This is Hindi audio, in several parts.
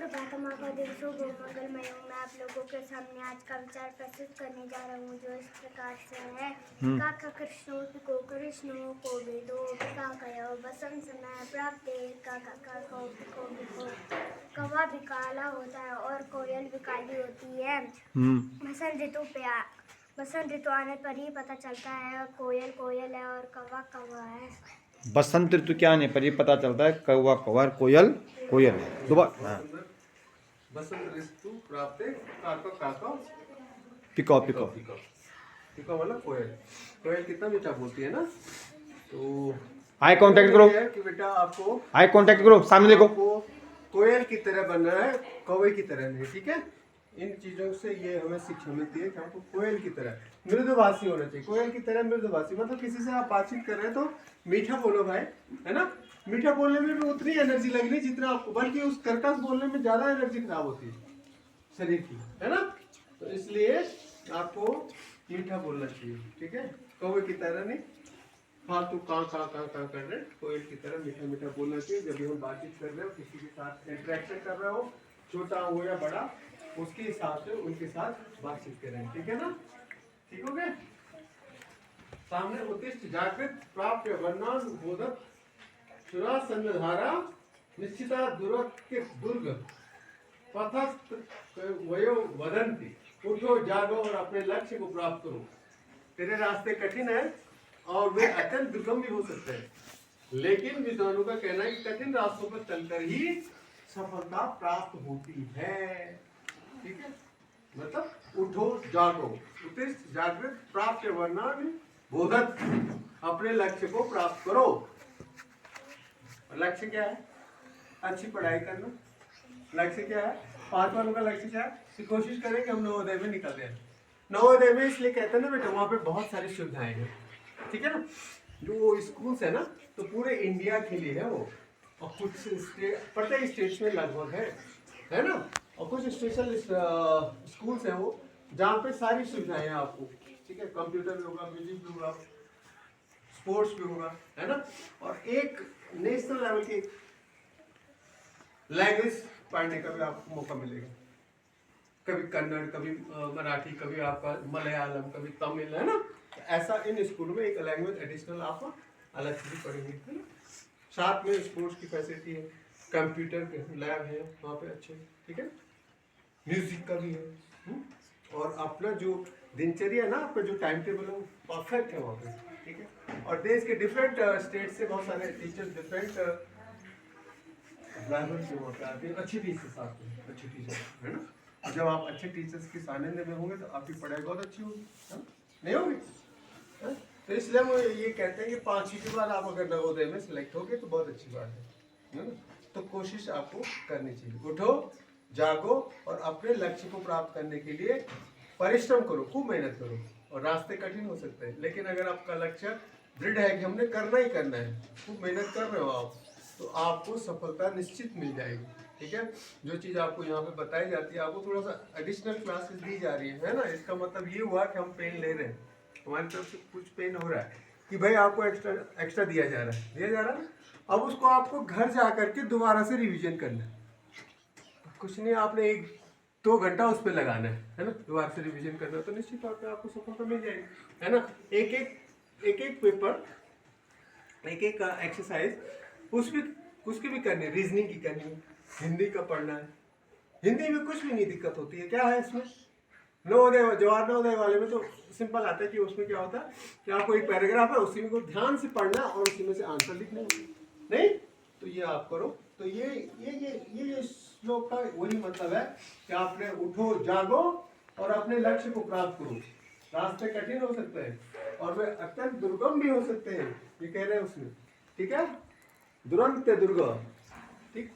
प्रभातम का दिन शुभ हो मंगलमय हो। मैं आप लोगों के सामने आज का विचार प्रस्तुत करने जा रहा हूँ जो इस प्रकार से है। काका कृष्णो पिको कृष्णो को वेदो पिका कयो बसंत समय प्राप्त काका काको पिको पिको। कौवा भी काला होता है और कोयल भी काली होती है। बसंत ऋतु आने पर ही पता चलता है कोयल कोयल है और कौवा कौवा है। बसंत ऋतु क्या आने पर ये पता चलता है कौवा कौवा कोयल कोयल है। दोबारा बसंत ऋतु प्राप्त काका काका पिको पिको पिको वाला कोयल। कोयल कितना मीठा बोलती है ना। तो आई कांटेक्ट करो, है कि बेटा आपको आई कांटेक्ट करो, सामने देखो। आपको कोयल की तरह बनना है, कौवे की तरह नहीं। ठीक है, इन चीजों से ये हमें शिक्षा मिलती है कि हमको कोयल की तरह मृदुभाषी होना चाहिए। कोयल की तरह मृदुभाषी मतलब किसी से आप बातचीत कर रहे हैं तो मीठा बोलो भाई, है ना। मीठा बोलने में भी उतनी एनर्जी लगनी जितना आपको, बल्कि उस कर्कश बोलने में ज्यादा एनर्जी खराब होती है शरीर की, है ना। तो इसलिए आपको मीठा बोलना चाहिए। ठीक है, कौवे की तरह नहीं फालतू कां कर रहे, कोयल की तरह मीठा मीठा बोलना चाहिए। जब भी हम बातचीत कर रहे हो, किसी के साथ इंटरेक्शन कर रहे हो, छोटा हो या बड़ा, उसके हिसाब से उनके साथ बातचीत करें। ठीक है ना, ठीक हो गए। सामने उत्तिष्ठ जागृत प्राप्त वर्णान बोधक सुरा संधारा निश्चिता दुर्ग पथस्थ वयो वदंती। उठो जागो और अपने लक्ष्य को प्राप्त करो। तेरे रास्ते कठिन है और वे अत्यंत दुर्गम भी हो सकते हैं, लेकिन विद्वानों का कहना है कि कठिन रास्तों पर चलकर ही सफलता प्राप्त होती है। ठीक है, मतलब उठो जागो, उत्तिष्ठ जागृत प्राप्त वर्णान बोधक, अपने लक्ष्य को प्राप्त करो। लक्ष्य क्या है? अच्छी पढ़ाई करना। लक्ष्य क्या है? 5 वालों का लक्ष्य क्या है कि कोशिश करें कि हम नवोदय में निकल जाए। नवोदय में इसलिए कहते हैं ना बेटा, वहाँ पे बहुत सारी सुविधाएं हैं। ठीक है ना, जो स्कूल्स है ना, तो पूरे इंडिया के लिए है वो, और कुछ प्रत्येक स्टेट्स में लगभग है ना। और कुछ स्पेशल स्कूल्स हैं वो, जहाँ पे सारी सुविधाएं हैं आपको। ठीक है, कंप्यूटर भी होगा, म्यूजिक भी होगा, स्पोर्ट्स भी होगा, है ना। और एक नेशनल लेवल की लैंग्वेज पढ़ने का भी आपको मौका मिलेगा। कभी कन्नड़, कभी मराठी, कभी आपका मलयालम, कभी तमिल, है ना। ऐसा इन स्कूलों में एक लैंग्वेज एडिशनल आप अलग से भी पढ़ेंगे, है ना। साथ में स्पोर्ट्स की फैसिलिटी है, कंप्यूटर लैब है वहाँ पे अच्छे। ठीक है, म्यूजिक का भी है। और अपना जो दिनचर्या है ना, आपका जो टाइम टेबल है वो परफेक्ट है वहाँ पे। ठीक है, और देश के डिफरेंट स्टेट से बहुत सारे टीचर्स डिफरेंट लैंग्वेज से वहाँ पे आते हैं। अच्छी टीचर्स आते हैं, अच्छे टीचर, है ना। और जब आप अच्छे टीचर्स के सानिध्य में होंगे तो आपकी पढ़ाई बहुत अच्छी होगी, है ना? नहीं होगी? तो इसलिए हम ये कहते हैं कि 5वीं के बाद आप अगर नवोदय में सिलेक्ट होगे तो बहुत अच्छी बात है ना। तो कोशिश आपको करनी चाहिए। उठो जागो और अपने लक्ष्य को प्राप्त करने के लिए परिश्रम करो, खूब मेहनत करो। और रास्ते कठिन हो सकते हैं, लेकिन अगर आपका लक्ष्य दृढ़ है कि हमने करना ही करना है, खूब मेहनत कर रहे हो आप, तो आपको सफलता निश्चित मिल जाएगी। ठीक है, जो चीज़ आपको यहाँ पे बताई जाती है, आपको थोड़ा सा एडिशनल क्लासेस दी जा रही है ना। इसका मतलब ये हुआ कि हम पेन ले रहे हैं, हमारी तरफ से कुछ पेन हो रहा है कि भाई आपको एक्स्ट्रा दिया जा रहा है। अब उसको आपको घर जा करके दोबारा से रिवीजन करना है। कुछ नहीं, आपने 1-2 घंटा उस पर लगाना है ना। दोबारा से रिवीजन करना है तो निश्चित तौर पे आपको सफलता मिल जाएगी, है ना। एक पेपर, एक एक्सरसाइज उसकी भी करनी है, रीजनिंग की करनी है, हिंदी का पढ़ना है। हिंदी में कुछ भी नहीं दिक्कत होती है। क्या है इसमें, नवोदय जवाहर नवोदय वाले में तो सिंपल आता है कि उसमें क्या होता है कि आपको एक पैराग्राफ है, उसी में को ध्यान से पढ़ना और उसी में से आंसर लिखना नहीं। तो ये आप करो। तो ये श्लोक का वही मतलब है कि आपने उठो जागो और अपने लक्ष्य को प्राप्त करो। रास्ते कठिन हो सकते हैं और वे अत्यंत दुर्गम भी हो सकते हैं, ये कह रहे हैं उसमें। ठीक है, दुरंत दुर्गम, ठीक।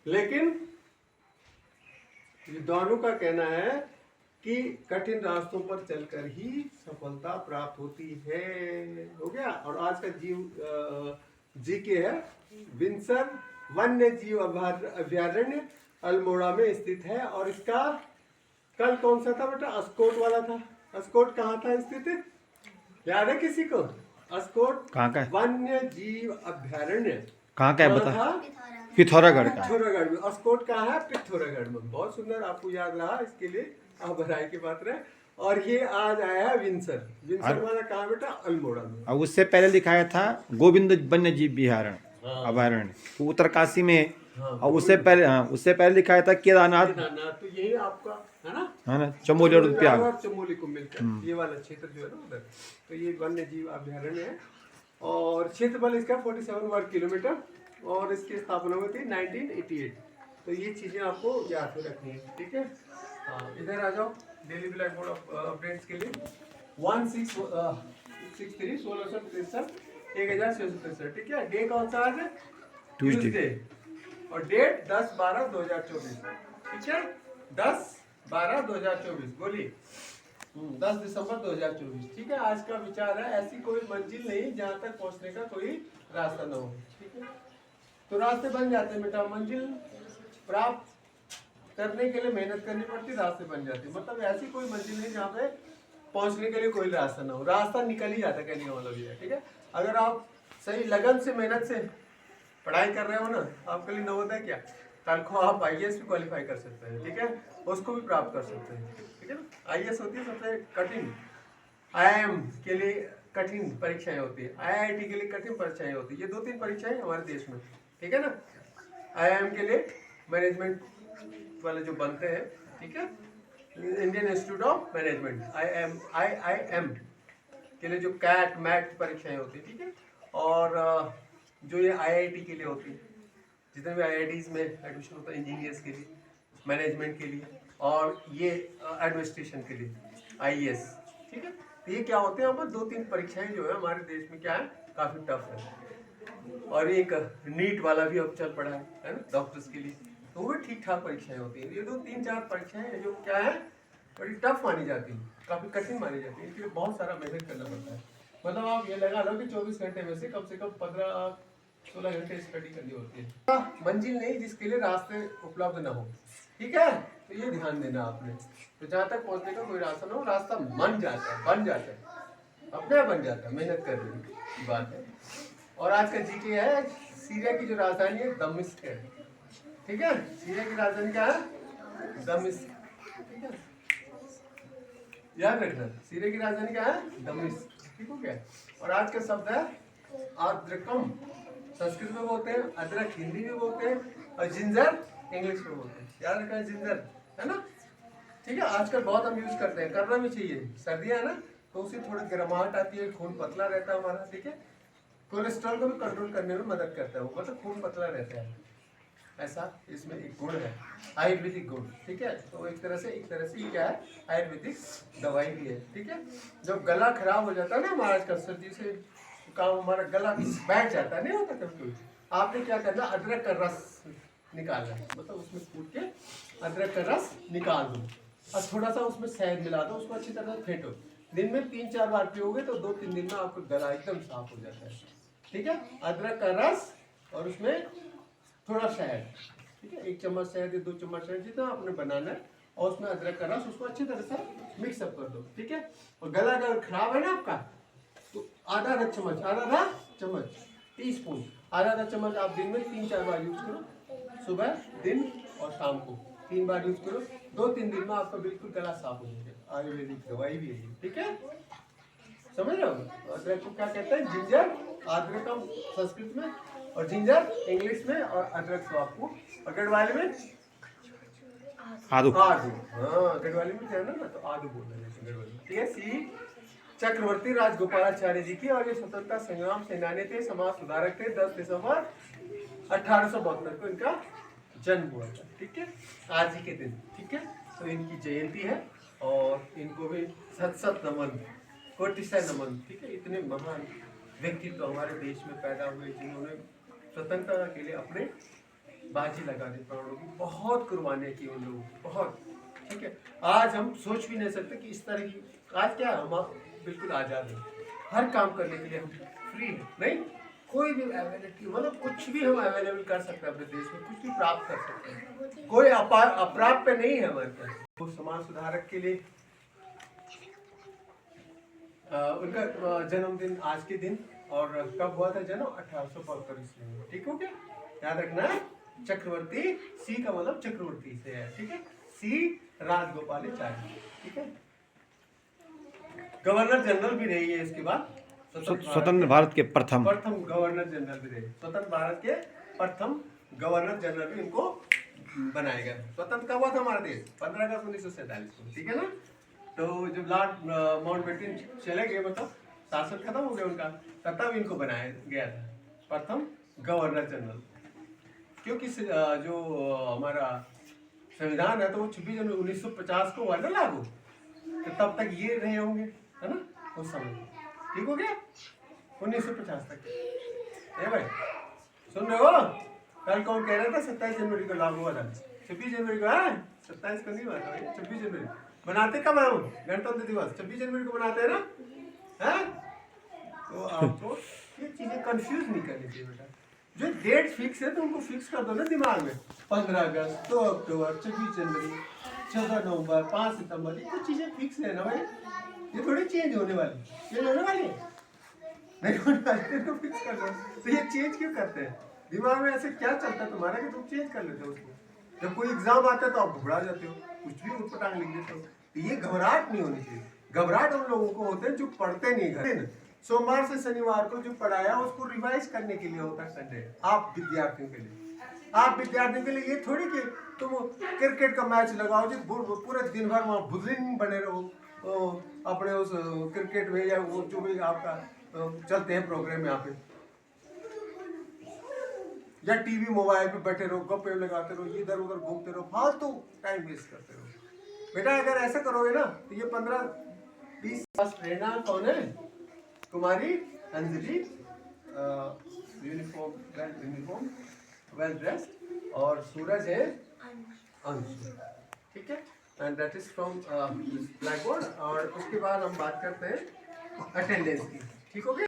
लेकिन विद्वानों का कहना है कि कठिन रास्तों पर चलकर ही सफलता प्राप्त होती है। हो गया। और आज का जीके है, विंसन वन्य जीव अभ्यारण्य अल्मोड़ा में स्थित है। और इसका कल कौन सा था बेटा, अस्कोट वाला था। अस्कोट कहाँ था स्थित, याद है किसी को? अस्कोट कहाँ का है? वन्य जीव अभ्यारण्य कहाँ का है बता? पिथौरागढ़ का है। पिथौरागढ़ में। अस्कोट कहाँ है? पिथौरागढ़ में। बहुत सुंदर, आपको याद रहा, इसके लिए आप बधाई की पात्र हैं। और ये आज आया है विंसर। विंसर वाला कहाँ बेटा? अल्मोड़ा में। और उससे पहले लिखाया था गोविंद वन्य जीव विहारण हाँ। अभयारण्य, वो उत्तरकाशी में है। हाँ, और उससे पहले लिखाया था केदारनाथ, केदारनाथ। तो यही आपका है ना, है ना, चमोली और रुद्रप्रयाग। और चमोली को मिलकर ये वाला क्षेत्र जो है ना उधर, तो ये वन्य जीव अभयारण्य है। और क्षेत्रफल इसका 47 वर्ग किलोमीटर, और इसकी स्थापना हुई थी 1988। तो ये चीजें आपको याद में रखनी है, ठीक है। हाँ, इधर आ जाओ डेली ब्लैक बोर्ड अपडेट्स के लिए। 1663 1663 1663, ठीक है। डे कौन सा आज है? ट्यूसडे। और डेट 10/12/2024, ठीक है। 10/12/2024 बोलिए। 10 दिसंबर 2024, ठीक है। आज का विचार है, ऐसी कोई मंजिल नहीं जहाँ तक पहुँचने का कोई रास्ता न हो, ठीक है। तो रास्ते बन जाते हैं बेटा, मंजिल प्राप्त करने के लिए मेहनत करनी पड़ती, रास्ते बन जाते हैं। मतलब ऐसी कोई मंजिल नहीं जहाँ पे पहुँचने के लिए कोई रास्ता ना हो, रास्ता निकल ही जाता है, कहने का मतलब ये है, ठीक है। अगर आप सही लगन से, मेहनत से पढ़ाई कर रहे हो ना, आपके लिए नवोदय क्या, कल को आप IAS भी क्वालिफाई कर सकते हैं, ठीक है, उसको भी प्राप्त कर सकते हैं, ठीक है ना। IAS होती है सबसे कठिन, IIM के लिए कठिन परीक्षाएं होती है, IIT के लिए कठिन परीक्षाएं होती है। ये 2-3 परीक्षाएं हमारे देश में, ठीक है ना। IIM के लिए मैनेजमेंट वाले जो बनते हैं, ठीक है, Indian institute of management, IIM के लिए जो कैट मैट परीक्षाएं होती है, ठीक है। और जो ये IIT के लिए होती है, जितने भी IITs में एडमिशन होता है इंजीनियर्स के लिए, मैनेजमेंट के लिए, और ये एडमिनिस्ट्रेशन के लिए IAS, ठीक है। तो ये क्या होते हैं, हमारे 2-3 परीक्षाएं जो है हमारे देश में क्या है, काफ़ी टफ है। और एक नीट वाला भी अब चल पड़ा है ना, डॉक्टर्स के लिए, तो वो भी ठीक ठाक परीक्षाएं होती हैं। ये 2-3-4 परीक्षाएं जो क्या है, बड़ी टफ मानी जाती है, काफ़ी कठिन मानी जाती है, इनके लिए बहुत सारा मेहनत करना पड़ता है। मतलब आप ये लगा लो कि 24 घंटे में से कम 15-16 घंटे स्टडी करनी होती है। मंजिल नहीं जिसके लिए रास्ते उपलब्ध ना हो, ठीक है। तो ये ध्यान देना आपने। तो जहाँ तक पहुँचने का कोई रास्ता ना हो, रास्ता बन जाता है, अपने आप बन जाता है, मेहनत करने की बात है। और आज का जीके है, सीरिया की जो राजधानी है दमिश्क है, ठीक है। सीरिया की राजधानी क्या है? दमिश्क, ठीक है, याद रखना। सीरिया की राजधानी क्या है? दमिश्क, ठीक हो गया। और आज का शब्द है आर्द्रकम, संस्कृत में बोलते हैं, अदरक हिंदी में बोलते हैं, और जिंजर इंग्लिश में बोलते हैं। याद रखना, जिंजर, है ना, ठीक है। आजकल बहुत हम यूज करते हैं, करना भी चाहिए। सर्दियाँ है ना, तो उससे थोड़ी गर्माहट आती है, खून पतला रहता है हमारा, ठीक है। कोलेस्ट्रॉल को भी कंट्रोल करने में मदद करता है वो, मतलब खून पतला रहता है, ऐसा इसमें एक गुण है, आयुर्वेदिक गुण, ठीक है। तो एक तरह से ये क्या है, आयुर्वेदिक दवाई भी है, ठीक है। जब गला खराब हो जाता है ना हमारा, आजकल सर्दी से काम हमारा गला बैठ जाता है, नहीं होता कभी, आपने क्या करना, अदरक का रस निकालना है, मतलब उसमें कूट के अदरक का रस निकाल दो, और थोड़ा सा उसमें शहद मिला दो, उसको अच्छी तरह से फेंटो। दिन में 3-4 बार पियोगे तो 2-3 दिन में आपको गला एकदम साफ हो जाता है, ठीक है। अदरक का रस और उसमें थोड़ा शहद, ठीक है, 1 चम्मच शहद या 2 चम्मच शहद, जितना आपने बनाना है, और उसमें अदरक का रस, उसको अच्छी तरह से मिक्सअप कर दो, ठीक है। और गला अगर खराब है ना आपका, तो आधा चम्मच टीस्पून, आधा चम्मच आप दिन में 3-4 बार यूज करो, सुबह, दिन और शाम को 3 बार यूज करो। 2-3 दिन में आपका बिल्कुल गला साफ हो जाएगा। आयुर्वेदिक दवाई भी है, ठीक है, समझ रहे हो। अदरक को क्या कहते हैं, जिंजर, आर्द्रकम संस्कृत में, और जिंजर इंग्लिश में, और अदरक को आपको गढ़वाली में आदू, हाँ, गढ़वाली में जाना ना, तो आदू बोलना है गढ़वाली, ठीक है। सी चक्रवर्ती राजगोपालाचार्य जी की, और ये स्वतंत्रता संग्राम सेनानी थे, समाज सुधारक थे। 10 दिसंबर 1872 को इनका जन्म हुआ था, ठीक है, आज ही के दिन, ठीक है। तो इनकी जयंती है, और इनको भी सत नमन, कोटिशा नमन, ठीक है। इतने महान व्यक्तित्व हमारे देश में पैदा हुए, जिन्होंने स्वतंत्रता के लिए अपने बाजी लगा दी, प्राणों की बहुत कुर्बानियाँ की उन लोगों, बहुत, ठीक है। आज हम सोच भी नहीं सकते कि इस तरह की, आज क्या है, हम बिल्कुल आज़ाद हैं, हर काम करने के लिए हम फ्री हैं, नहीं कोई भी अवेलेबिलिटी, मतलब कुछ भी हम अवेलेबल कर सकते हैं अपने देश में, कुछ भी प्राप्त कर सकते हैं, कोई अप्राप्य नहीं है हमारे पास। वो समाज सुधारक के लिए उनका जन्मदिन आज के दिन, और कब हुआ था जन्म, 1872 ईस्वी में, ठीक हो गया, याद रखना है। चक्रवर्ती, सी का मतलब चक्रवर्ती से है, ठीक है। सी राजगोपालाचारी, ठीक है। गवर्नर जनरल भी रही है इसके बाद, स्वतंत्र भारत के प्रथम गवर्नर जनरल भी रहे, स्वतंत्र भारत के प्रथम गवर्नर जनरल भी इनको बनाया गया। स्वतंत्र कब हुआ था हमारा देश? 15 अगस्त 1947 को, ठीक है ना। तो जब लॉर्ड माउंटबेटन चले गए, मतलब शासन खत्म हो गया उनका, तब इनको बनाया गया था प्रथम गवर्नर जनरल। क्योंकि जो हमारा संविधान है तो वो 26 जनवरी 1950 को हुआ ना लागू, तो तब तक ये रहे होंगे, है ना, उस समय। ठीक हो गया, 1950 तक। ए भाई सुन रहे हो? कल कौन कह रहा था 27 जनवरी को लागू हुआ था? 26 जनवरी को है, 27 को नहीं हुआ था भाई, 26 जनवरी बनाते कब हम? गणतंत्र दिवस 26 जनवरी को बनाते हैं ना, है? तो आपको ये चीजें कंफ्यूज नहीं करनी चाहिए बेटा। जो डेट फिक्स है तो उनको फिक्स कर दो ना दिमाग में, 15 अगस्त, 2 अक्टूबर, 26 जनवरी, 14 नवंबर, 5 सितंबर, ये कुछ चीजें फिक्स है ना भाई, ये थोड़ी चेंज होने वाली, चेंज होने वाली है नहीं होने वाली, तो फिक्स कर दो। तो ये चेंज क्यों करते हैं? दिमाग में ऐसे क्या चलता है तुम्हारा कि तुम चेंज कर लेते हो उसको? जब कोई एग्जाम आता है तो आप घबरा जाते हो, कुछ भी उठपटांग लिख देते हो। तो ये घबराहट नहीं होनी चाहिए। घबराहट उन लोगों को होते हैं जो पढ़ते नहीं घर। सोमवार से शनिवार को जो पढ़ाया उसको रिवाइज करने के लिए होता है संडे। आप विद्यार्थियों के लिए ये थोड़ी कि तुम क्रिकेट का मैच लगाओ जी, पूरे दिन भर वहाँ बुजलिंग बने रहो अपने उस क्रिकेट में, या वो जो भी आपका चलते हैं प्रोग्राम यहाँ पे, या टीवी मोबाइल पे बैठे रहो, गप्पे लगाते रहो, इधर उधर घूमते रहो, फालतू टाइम वेस्ट करते रहो। बेटा अगर ऐसा करोगे ना तो ये 15-20 प्रेरणा कौन है? कुमारी अंजलि, यूनिफॉर्म वेल ड्रेस्ड, और सूरज है अंशु, ठीक है। And that is from black board. और उसके बाद हम बात करते हैं अटेंडेंस की, ठीक हो गया।